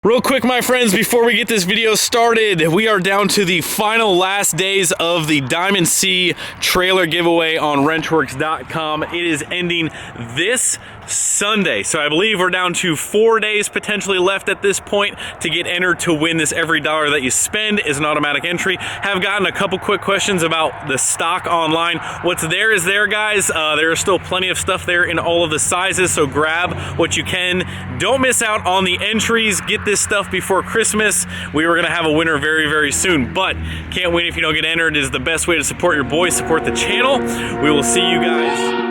Real quick, my friends, before we get this video started, we are down to the final last days of the Diamond C trailer giveaway on wrenchworks.com. It is ending this Sunday. So I believe we're down to 4 days potentially left at this point to get entered to win this. Every dollar that you spend is an automatic entry. Have gotten a couple quick questions about the stock online. What's there is there, guys. There is still plenty of stuff there in all of the sizes, so grab what you can. Don't miss out on the entries. Get this stuff before Christmas. We were gonna have a winner very, very soon, but can't win if you don't get entered. It is the best way to support your boys, support the channel. We will see you guys.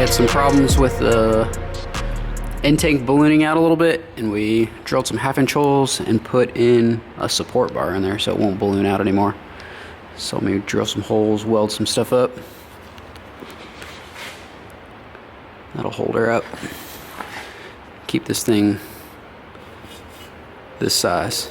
Some problems with the intake ballooning out a little bit, and we drilled some 1/2-inch holes and put in a support bar in there so it won't balloon out anymore. So maybe drill some holes, weld some stuff up. That'll hold her up. Keep this thing this size.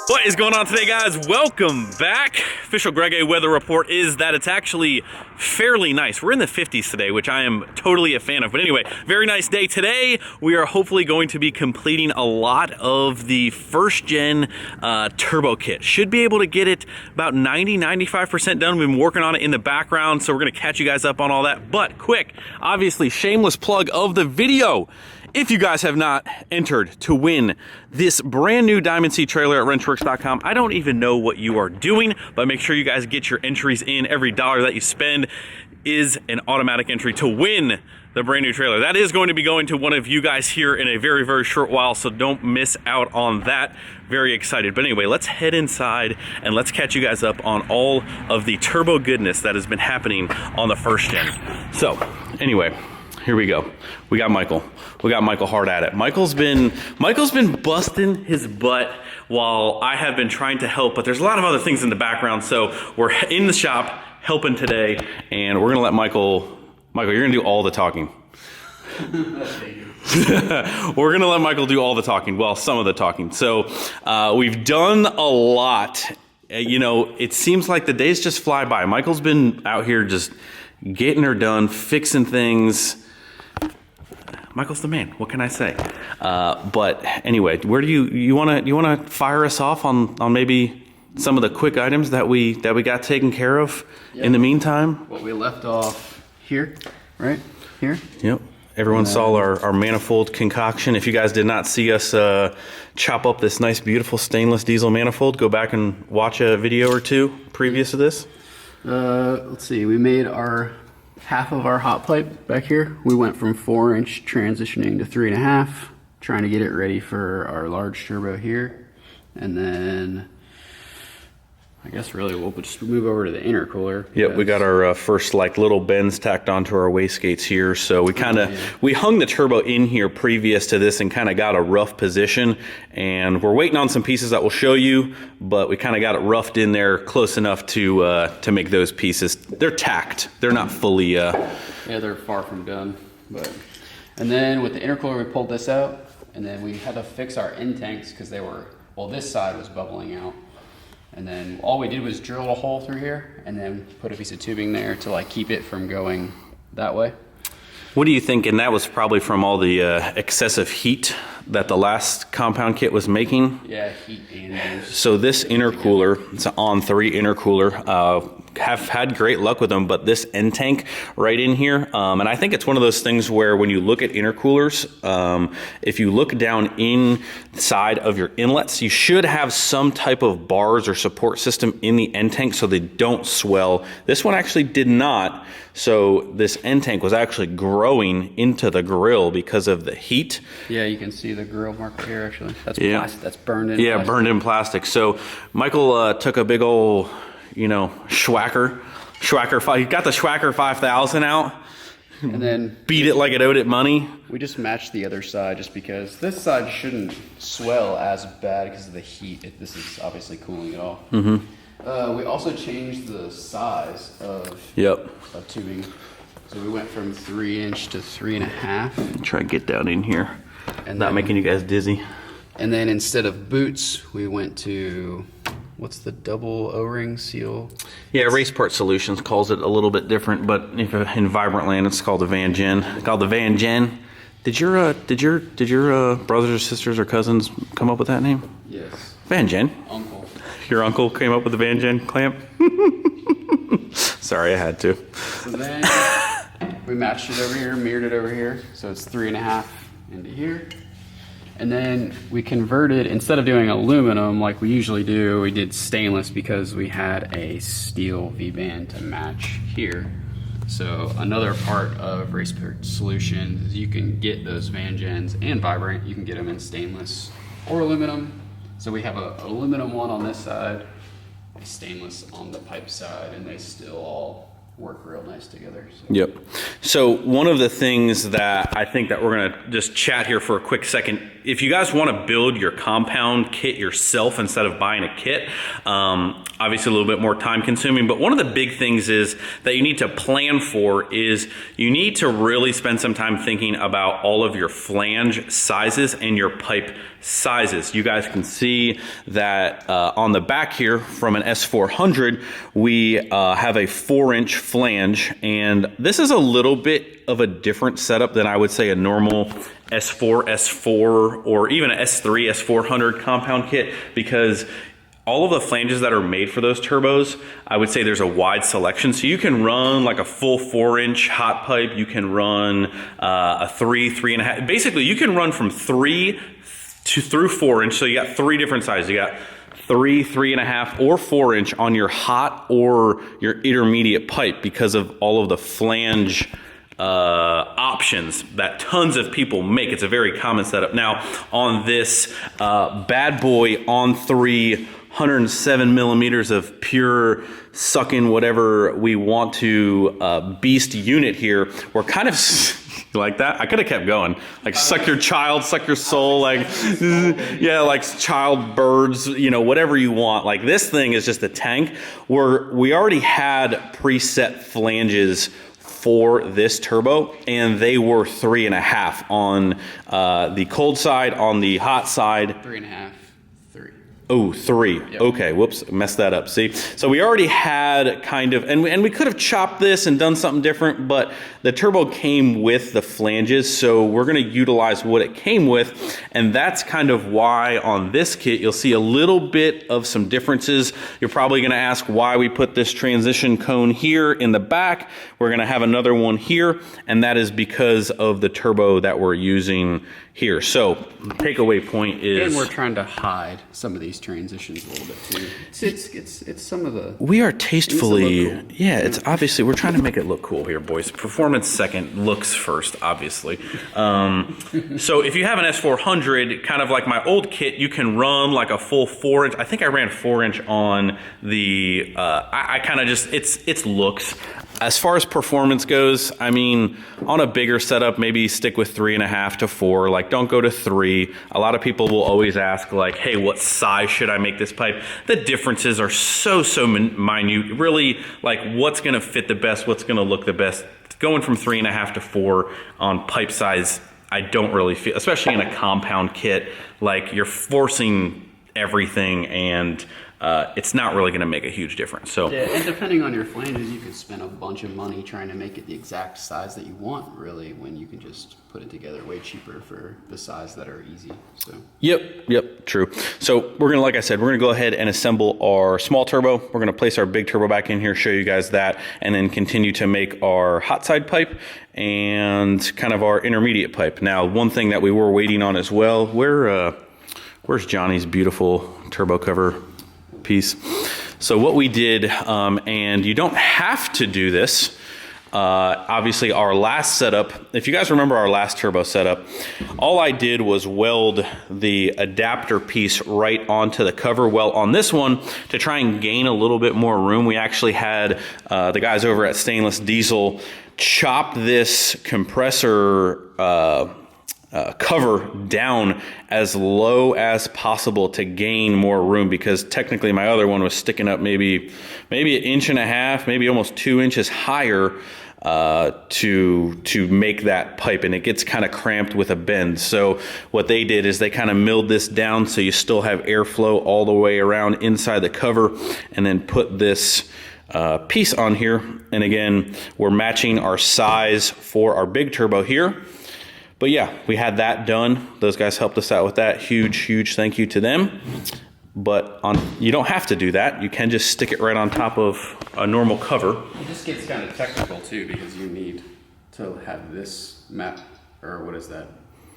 What is going on today, guys? Welcome back. Official Greg A weather report is that it's actually fairly nice. We're in the 50s today, which I am totally a fan of. But anyway, very nice day today. We are hopefully going to be completing a lot of the first gen turbo kit. Should be able to get it about 90-95% done. We've been working on it in the background, so we're gonna catch you guys up on all that. But quick, obviously shameless plug of the video. if you guys have not entered to win this brand new Diamond C trailer at wrenchworks.com, I don't even know what you are doing, but make sure you guys get your entries in. Every dollar that you spend is an automatic entry to win the brand new trailer. That is going to be going to one of you guys here in a very, very short while, so don't miss out on that. Very excited. But anyway, let's head inside and let's catch you guys up on all of the turbo goodness that has been happening on the first gen. So anyway, here we go. We got Michael. We got Michael hard at it. Michael's been busting his butt while I have been trying to help, but there's a lot of other things in the background. So we're in the shop helping today, and we're gonna let Michael, you're gonna do all the talking. We're gonna let Michael do all the talking, well, some of the talking. So we've done a lot. You know, it seems like the days just fly by. Michael's been out here just getting her done, fixing things. Michael's the man. What can I say? But anyway, where do you wanna fire us off on maybe some of the quick items that we got taken care of in the meantime? What we left off here, right here. Yep. Everyone saw our manifold concoction. If you guys did not see us chop up this nice, beautiful stainless diesel manifold, go back and watch a video or two previous to this. Let's see. We made our half of our hot pipe back here. We went from 4-inch transitioning to 3.5, trying to get it ready for our large turbo here, and then I guess really we'll just move over to the intercooler. Yep, we got our first like little bends tacked onto our wastegates here. So we kind of, we hung the turbo in here previous to this and kind of got a rough position. And we're waiting on some pieces that we'll show you, but we kind of got it roughed in there close enough to make those pieces. They're tacked. They're not fully... Yeah, they're far from done. But and then with the intercooler, we pulled this out, and then we had to fix our end tanks because they were, well, this side was bubbling out. And then all we did was drill a hole through here and then put a piece of tubing there to like keep it from going that way. What do you think? And that was probably from all the excessive heat that the last compound kit was making? Yeah, heat and... So this intercooler, it's an On3 intercooler, have had great luck with them, but this end tank right in here, and I think it's one of those things where when you look at intercoolers, if you look down inside of your inlets, you should have some type of bars or support system in the end tank so they don't swell. This one actually did not, so this end tank was actually growing into the grill because of the heat. Yeah, you can see the grill mark here actually. That's plastic, that's burned in plastic. Yeah, burned in plastic. So Michael took a big old, you know, Schwacker, he got the Schwacker 5000 out and then beat it like it owed it money. We just matched the other side just because this side shouldn't swell as bad because of the heat. This is obviously cooling it off. Mm-hmm. We also changed the size of tubing. So we went from 3-inch to 3.5. Try to get down in here. And not making you guys dizzy. And then instead of boots, we went to, what's the double O-ring seal? Yeah, Race Part Solutions calls it a little bit different, but if in Vibrant Land, it's called the Van Gen. It's called the Van Gen. Did your brothers or sisters or cousins come up with that name? Yes. Van Gen. Uncle. Your uncle came up with the Van Gen clamp? Sorry, I had to. So then we matched it over here, mirrored it over here, so it's 3.5 into here. And then we converted, instead of doing aluminum like we usually do, we did stainless because we had a steel V-band to match here. So another part of Race Part Solutions is you can get those Van Gens and Vibrant, you can get them in stainless or aluminum. So we have an aluminum one on this side, a stainless on the pipe side, and they still all work real nice together. So. Yep. So one of the things that I think that we're gonna just chat here for a quick second, if you guys wanna build your compound kit yourself instead of buying a kit, obviously a little bit more time consuming, but one of the big things is that you need to plan for is you need to really spend some time thinking about all of your flange sizes and your pipe sizes. You guys can see that on the back here from an S400, we have a 4-inch flange, and this is a little bit of a different setup than I would say a normal S4, S4, or even an S3, S400 compound kit, because all of the flanges that are made for those turbos, I would say there's a wide selection. So you can run like a full 4-inch hot pipe. You can run a 3.5. Basically, you can run from 3 through 4-inch. So you got 3 different sizes. You got 3, 3.5, or 4-inch on your hot or your intermediate pipe because of all of the flange options that tons of people make. It's a very common setup. Now on this bad boy on 3, 107 millimeters of pure sucking whatever we want to beast unit here, we're kind of you like that? I could have kept going. Like suck your child, suck your soul, like yeah, like child birds, you know, whatever you want. Like this thing is just a tank. We already had preset flanges for this turbo, and they were 3.5 on the cold side. On the hot side, 3.5, 3. Oh, 3. Yep. Okay, whoops, messed that up. See, so we already had kind of, and we could have chopped this and done something different, but the turbo came with the flanges, so we're going to utilize what it came with, and that's kind of why on this kit you'll see a little bit of some differences. You're probably going to ask why we put this transition cone here in the back. We're going to have another one here, and that is because of the turbo that we're using here. So takeaway point is, and we're trying to hide some of these transitions a little bit too. It's some of the, we are tastefully, cool. Yeah, it's obviously, we're trying to make it look cool here, boys. Performance second, looks first, obviously. So if you have an S400, kind of like my old kit, you can run like a full 4-inch. I think I ran 4-inch on the, I kind of just, it's looks. As far as performance goes, I mean, on a bigger setup, maybe stick with 3.5 to 4. Like, don't go to 3. A lot of people will always ask, like, hey, what size should I make this pipe? The differences are so minute. Really, like, what's going to fit the best? What's going to look the best? Going from 3.5 to 4 on pipe size, I don't really feel, especially in a compound kit, like you're forcing everything, and it's not really going to make a huge difference. So yeah, and depending on your flanges, you could spend a bunch of money trying to make it the exact size that you want, really, when you can just put it together way cheaper for the size that are easy. So yep, true. So we're gonna, like I said, we're gonna go ahead and assemble our small turbo. We're gonna place our big turbo back in here, show you guys that, and then continue to make our hot side pipe and kind of our intermediate pipe. Now, one thing that we were waiting on as well, where's Johnny's beautiful turbo cover piece? So what we did, and you don't have to do this, obviously our last setup, if you guys remember our last turbo setup, all I did was weld the adapter piece right onto the cover. Well, on this one, to try and gain a little bit more room, we actually had the guys over at Stainless Diesel chop this compressor cover down as low as possible to gain more room, because technically my other one was sticking up maybe 1.5 inches, maybe almost 2 inches higher to make that pipe, and it gets kind of cramped with a bend. So what they did is they kind of milled this down so you still have airflow all the way around inside the cover, and then put this piece on here. And again, we're matching our size for our big turbo here. But yeah, we had that done. Those guys helped us out with that. Huge thank you to them. But you don't have to do that. You can just stick it right on top of a normal cover. It just gets kind of technical too, because you need to have this map, or what is that?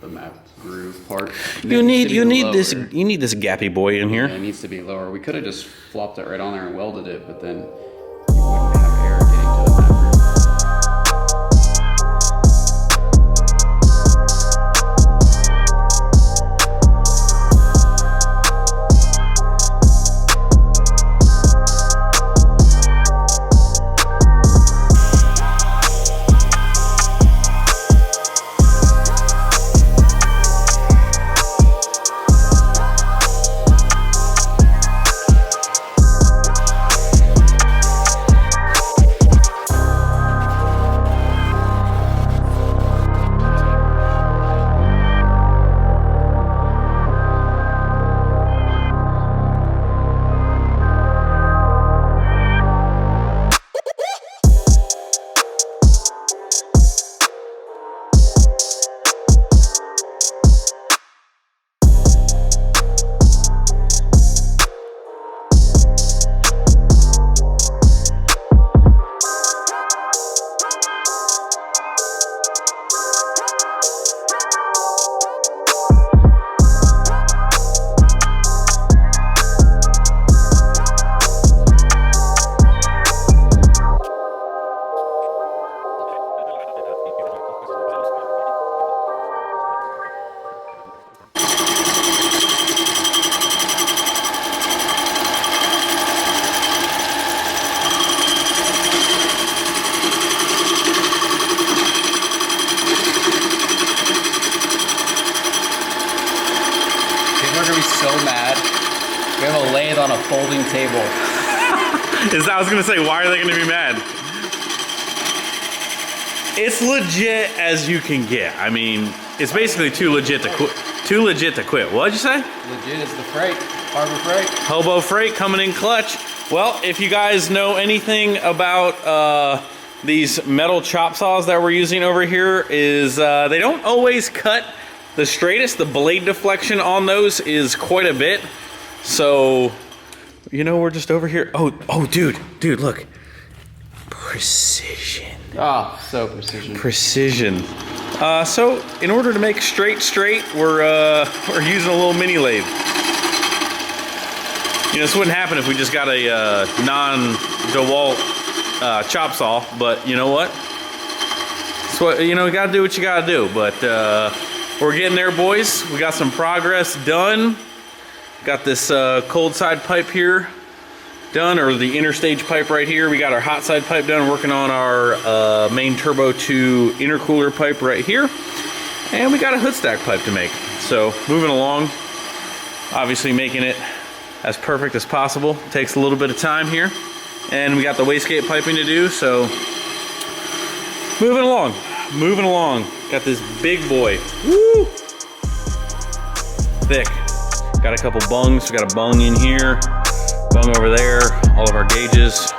The map groove part. You need this gappy boy in here. Yeah, it needs to be lower. We could have just flopped it right on there and welded it, but then you wouldn't have air getting to the map groove. are gonna be so mad. We have a lathe on a folding table. I was gonna say, why are they gonna be mad? It's legit as you can get. I mean, it's basically too legit to quit. Too legit to quit. What'd you say? Legit is the freight. Harbor Freight. Hobo Freight coming in clutch. Well, if you guys know anything about these metal chop saws that we're using over here, is they don't always cut the straightest. The blade deflection on those is quite a bit. So, you know, we're just over here. Oh, dude, look. Precision. Oh, so precision. Precision. So in order to make straight, we're using a little mini lathe. You know, this wouldn't happen if we just got a non-DeWalt chop saw, but you know what? It's what, you know, you gotta do what you gotta do. But we're getting there, boys. We got some progress done. Got this cold side pipe here done, or the interstage pipe right here. We got our hot side pipe done, working on our main turbo to intercooler pipe right here. And we got a hood stack pipe to make. So moving along, obviously making it as perfect as possible. Takes a little bit of time here. And we got the wastegate piping to do, so moving along. Got this big boy. Woo! Thick. Got a couple bungs. We got a bung in here, bung over there, all of our gauges.